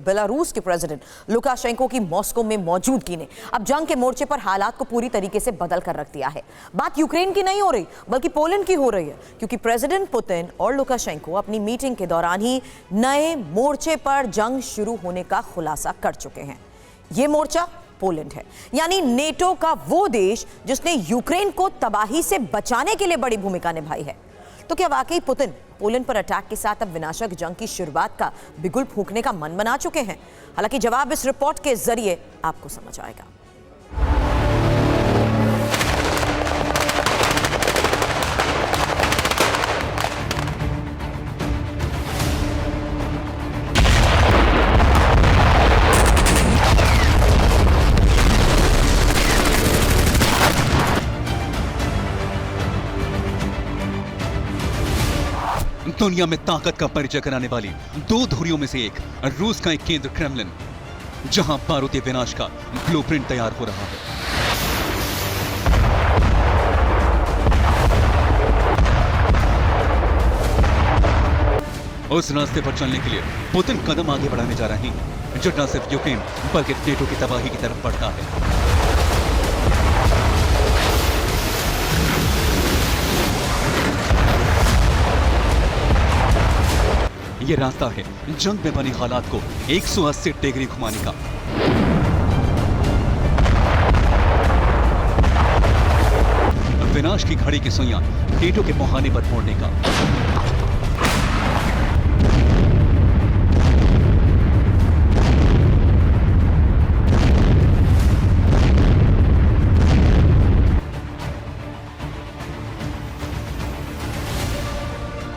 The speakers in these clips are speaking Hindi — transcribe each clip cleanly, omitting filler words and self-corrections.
बेलारूस के प्रेसिडेंट लुकाशेंको की मॉस्को में मौजूदगी ने अब जंग के मोर्चे पर हालात को पूरी तरीके से बदल कर रख दिया है। बात यूक्रेन की नहीं हो रही बल्कि पोलैंड की हो रही है, क्योंकि प्रेसिडेंट पुतिन और लुकाशेंको अपनी मीटिंग के दौरान ही नए मोर्चे पर जंग शुरू होने का खुलासा कर चुके हैं। ये मोर्चा पोलैंड है, यानी नेटो का वो देश जिसने यूक्रेन को तबाही से बचाने के लिए बड़ी भूमिका निभाई है। तो क्या वाकई पुतिन पोलैंड पर अटैक के साथ अब विनाशक जंग की शुरुआत का बिगुल फूंकने का मन बना चुके हैं? हालांकि जवाब इस रिपोर्ट के जरिए आपको समझ आएगा। दुनिया में ताकत का परिचय कराने वाली दो धुरियों में से एक रूस का एक केंद्र क्रेमलिन, जहां बारूदी विनाश का ब्लूप्रिंट तैयार हो रहा है। उस रास्ते पर चलने के लिए पुतिन कदम आगे बढ़ाने जा रहे हैं, जो न सिर्फ यूक्रेन बल्कि नेटो की तबाही की तरफ बढ़ता है। ये रास्ता है जंग में बनी हालात को 180 डिग्री घुमाने का। विनाश की घड़ी की सुइयां नेटो के मुहाने पर मोड़ने का।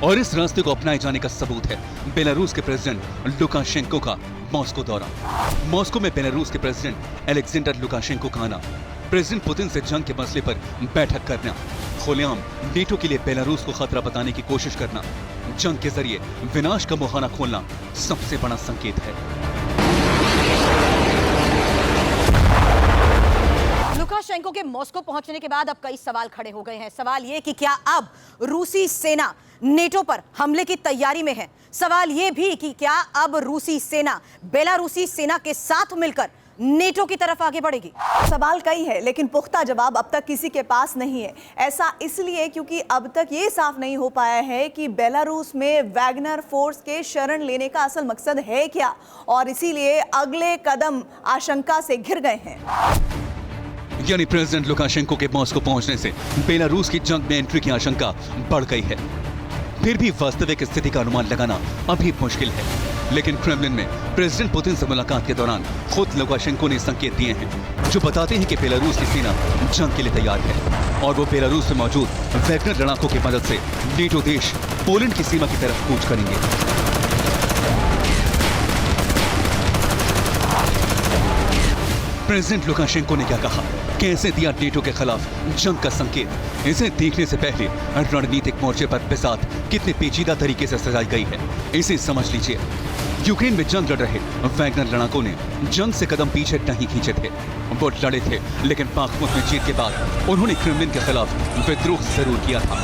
और इस रास्ते को अपनाए जाने का सबूत है बेलारूस के प्रेसिडेंट लुकाशेंको का मॉस्को दौरा। मॉस्को में बेलारूस के प्रेसिडेंट अलेक्जेंडर लुकाशेंको का आना, प्रेसिडेंट पुतिन से जंग के मसले पर बैठक करना, खुलेआम नेटो के लिए बेलारूस को खतरा बताने की कोशिश करना, जंग के जरिए विनाश का मुहाना खोलना सबसे बड़ा संकेत है। लुकाशेंको के मॉस्को पहुंचने के बाद अब कई सवाल खड़े हो गए हैं। सवाल ये कि क्या अब रूसी सेना नेटो पर हमले की तैयारी में है? सवाल ये भी कि क्या अब रूसी सेना बेलारूसी सेना के साथ मिलकर नेटो की तरफ आगे बढ़ेगी? सवाल कई है, लेकिन पुख्ता जवाब अब तक किसी के पास नहीं है। ऐसा इसलिए क्योंकि अब तक ये साफ नहीं हो पाया है कि बेलारूस में वैगनर फोर्स के शरण लेने का असल मकसद है क्या, और इसीलिए अगले कदम आशंका से घिर गए हैं। यानी प्रेसिडेंट लुकाशेंको के मॉस्को पहुंचने से बेलारूस की जंग में एंट्री की आशंका बढ़ गई है। फिर भी वास्तविक स्थिति का अनुमान लगाना अभी मुश्किल है, लेकिन क्रेमलिन में प्रेसिडेंट पुतिन से मुलाकात के दौरान खुद लुकाशेंको ने संकेत दिए हैं जो बताते हैं कि बेलारूस की सेना जंग के लिए तैयार है और वो बेलारूस में मौजूद वैगनर लड़ाकों की मदद से नेटो देश पोलैंड की सीमा की तरफ कूच करेंगे। प्रेसिडेंट लुकाशेंको ने क्या कहा, कैसे दिया नेटो के खिलाफ जंग का संकेत, इसे देखने से पहले रणनीतिक मोर्चे पर बिसात कितने पेचीदा तरीके से सजाई गई है, इसे समझ लीजिए। यूक्रेन में जंग लड़ रहे वैगनर लड़ाकों ने जंग से कदम पीछे नहीं खींचे थे। वो लड़े थे, लेकिन बाख्मुत में जीत के बाद उन्होंने क्रेमलिन के खिलाफ विद्रोह जरूर किया था।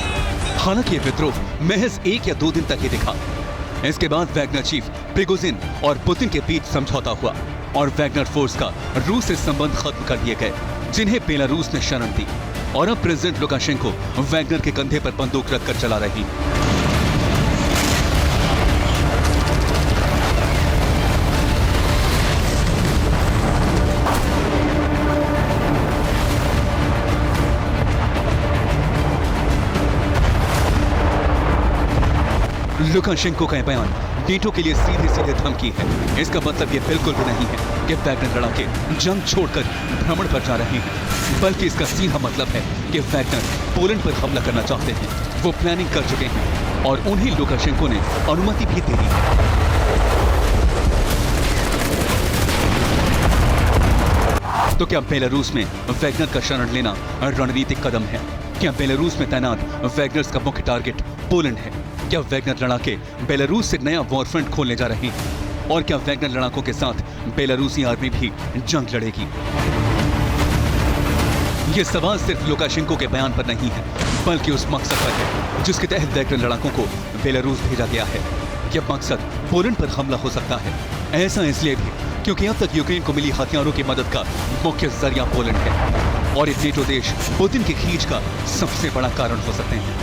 हालांकि ये विद्रोह महज 1 या 2 दिन तक ही दिखा। इसके बाद वैगनर चीफ प्रिगोजिन और पुतिन के बीच समझौता हुआ और वैगनर फोर्स का रूस से संबंध खत्म कर दिए गए, जिन्हें बेलारूस ने शरण दी। और अब प्रेसिडेंट लुकाशेंको वैगनर के कंधे पर बंदूक रखकर चला रही। लुकाशेंको का बयान नेटो के लिए सीधे सीधे धमकी है। इसका मतलब ये बिल्कुल भी नहीं है कि वैगनर लड़ाके जंग छोड़कर भ्रमण पर जा रहे हैं, बल्कि इसका सीधा मतलब है कि वैगनर पोलैंड पर हमला करना चाहते हैं। वो प्लानिंग कर चुके हैं और उन्हें लुकाशेंको ने अनुमति भी दे दी है। तो क्या बेलारूस में वैगनर का शरण लेना रणनीतिक कदम है? क्या बेलारूस में तैनात वैगनर्स का मुख्य टारगेट पोलैंड है? क्या वैगनर लड़ाके बेलारूस से नया वॉरफ्रंट खोलने जा रहे हैं? और क्या वैगनर लड़ाकों के साथ बेलारूसी आर्मी भी जंग लड़ेगी? ये सवाल सिर्फ लुकाशेंको के बयान पर नहीं है, बल्कि उस मकसद पर है जिसके तहत वैगनर लड़ाकों को बेलारूस भेजा गया है। यह मकसद पोलैंड पर हमला हो सकता है। ऐसा इसलिए भी क्योंकि अब तक यूक्रेन को मिली हथियारों की मदद का मुख्य जरिया पोलैंड है और ये नेटो देश पुतिन की खींच का सबसे बड़ा कारण हो सकते हैं।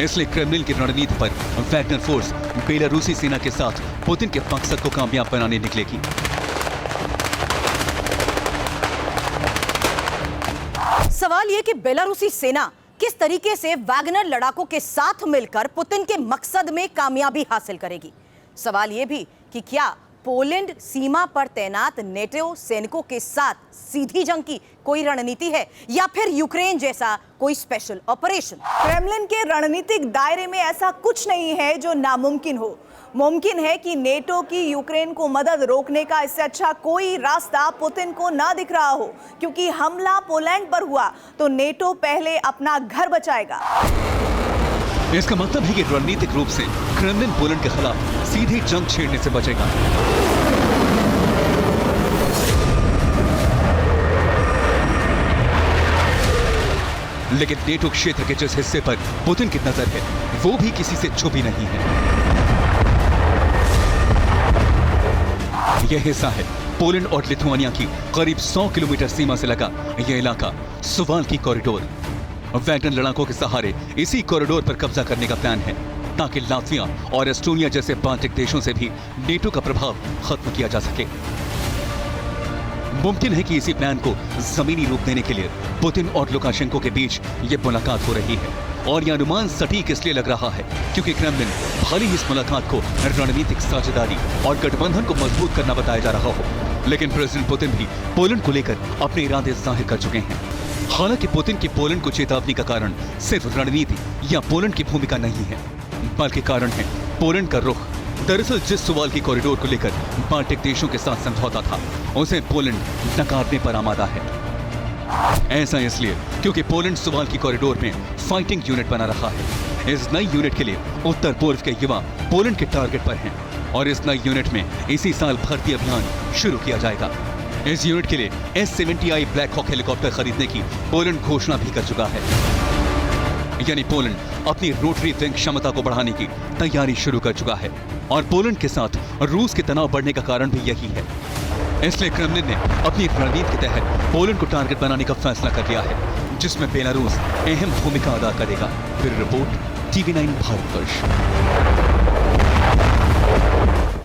इसलिए क्रेमलिन की रणनीति पर वैगनर फोर्स बेलारूसी सेना के साथ पुतिन के मकसद को कामयाब बनाने निकलेगी। सवाल ये कि बेलारूसी सेना किस तरीके से वैगनर लड़ाकों के साथ मिलकर पुतिन के मकसद में कामयाबी हासिल करेगी। सवाल ये भी कि क्या पोलैंड सीमा पर तैनात नेटो सैनिकों के साथ सीधी जंग की कोई रणनीति है या फिर यूक्रेन जैसा कोई स्पेशल ऑपरेशन। क्रेमलिन के रणनीतिक दायरे में ऐसा कुछ नहीं है जो नामुमकिन हो। मुमकिन है कि नेटो की यूक्रेन को मदद रोकने का इससे अच्छा कोई रास्ता पुतिन को ना दिख रहा हो, क्योंकि हमला पोलैंड पर हुआ तो नेटो पहले अपना घर बचाएगा। इसका मतलब है कि रणनीतिक रूप से क्रेमलिन पोलैंड के खिलाफ सीधे जंग छेड़ने से बचेगा। लेकिन नेटो क्षेत्र के जिस हिस्से पर पुतिन की नजर है वो भी किसी से छुपी नहीं है। यह हिस्सा है पोलैंड और लिथुआनिया की करीब 100 किलोमीटर सीमा से लगा यह इलाका सुवाल्की कॉरिडोर। वैगनर लड़ाकों के सहारे इसी कॉरिडोर पर कब्जा करने का प्लान है ताकि लातविया और एस्टोनिया जैसे बाल्टिक देशों से भी नेटो का प्रभाव खत्म किया जा सके। मुमकिन है कि इसी प्लान को जमीनी रूप देने के लिए पुतिन और लुकाशेंको के बीच यह मुलाकात हो रही है और यह अनुमान सटीक इसलिए लग रहा है क्योंकि क्रेमलिन भले ही इस मुलाकात को रणनीतिक साझेदारी और गठबंधन को मजबूत करना बताया जा रहा हो, लेकिन प्रेसिडेंट पुतिन भी पोलैंड को लेकर अपने इरादे जाहिर कर चुके हैं। हालांकि पुतिन की पोलैंड को चेतावनी का कारण सिर्फ रणनीति या पोलैंड की भूमिका नहीं है, बल्कि कारण है पोलैंड का रुख। दरअसल जिस सुवाल्की कॉरिडोर को लेकर बाल्टिक देशों के साथ समझौता था उसे पोलैंड नकारने पर आमादा है। ऐसा इसलिए क्योंकि पोलैंड सुवाल्की कॉरिडोर में फाइटिंग यूनिट बना रहा है। इस नई यूनिट के लिए उत्तर पूर्व के युवा पोलैंड के टारगेट पर हैं और इस नई यूनिट में इसी साल भर्ती अभियान शुरू किया जाएगा। इस यूनिट के लिए S-70I ब्लैक हॉक हेलीकॉप्टर खरीदने की पोलैंड घोषणा भी कर चुका है। यानी पोलैंड अपनी रोटरी विंग क्षमता को बढ़ाने की तैयारी शुरू कर चुका है और पोलैंड के साथ रूस के तनाव बढ़ने का कारण भी यही है। इसलिए क्रेमलिन ने अपनी रणनीति के तहत पोलैंड को टारगेट बनाने का फैसला कर लिया है, जिसमें बेलारूस अहम भूमिका अदा करेगा। फिर रिपोर्ट TV9 भारतवर्ष।